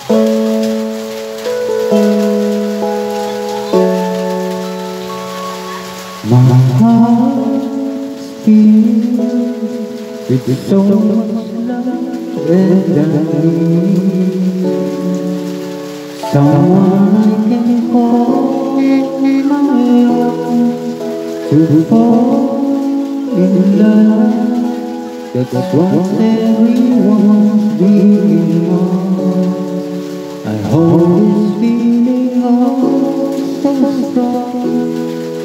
My heart's filled with so much love and I need someone I can call my own to fall in love. That's what everyone's dreaming of. I hold this feeling on so strong.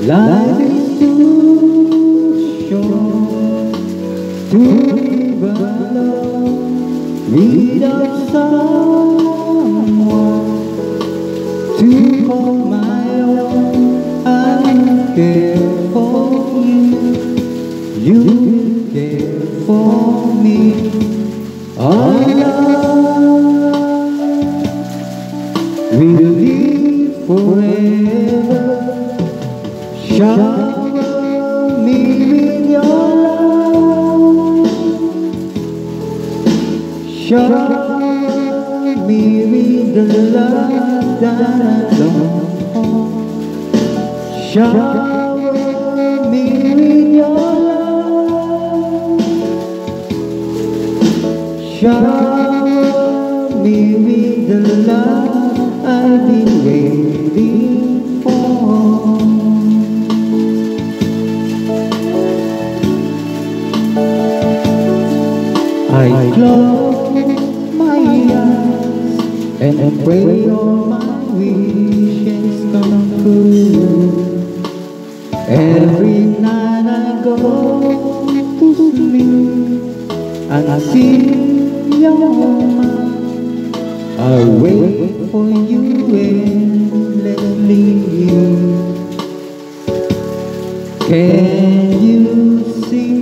Life is too short to live alone without someone to call my own. I care for you, you will care for me. Our love will live forever. Shower me with your love. Shower me with the love that I long for. Shower me with your love. Shower me with the love I've been waiting for. I close my eyes and pray all my wishes come true. Every night I go to sleep and I feel your mind. I wait for you endlessly. Can you see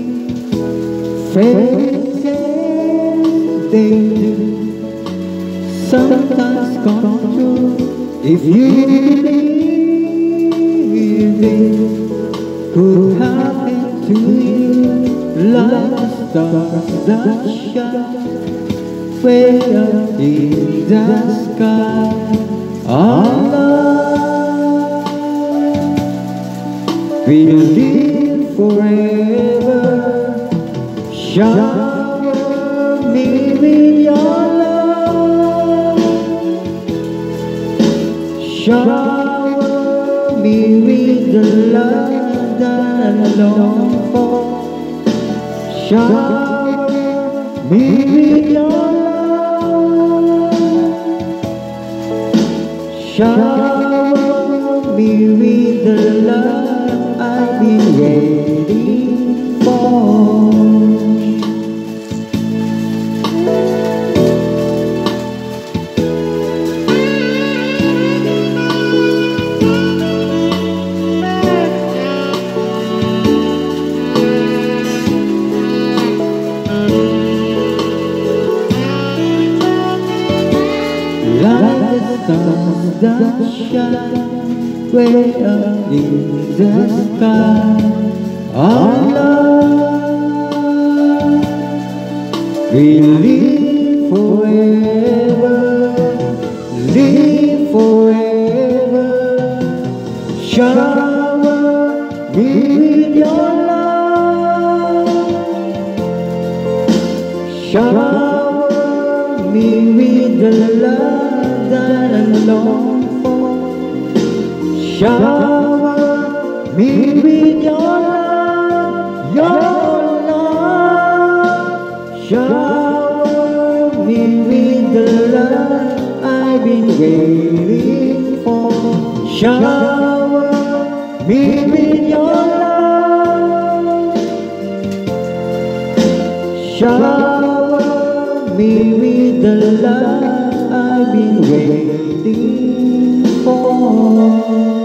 faces they do sometimes come true? If you believe it could happen to you, like the stars that shine way up in the sky. Our love will live forever. Shower me with your love. Shower me with the love that I long for. Shower me with your love. Shower me with the love I've been waiting for. Like the stars that shine way up in the sky. Our love will live forever, live forever. Shower me with your love. Shower me with the love that I long for. Shower me with your love, your love. Shower me with the love I've been waiting for. Shower me with your love. Shower me with the love I've been waiting for.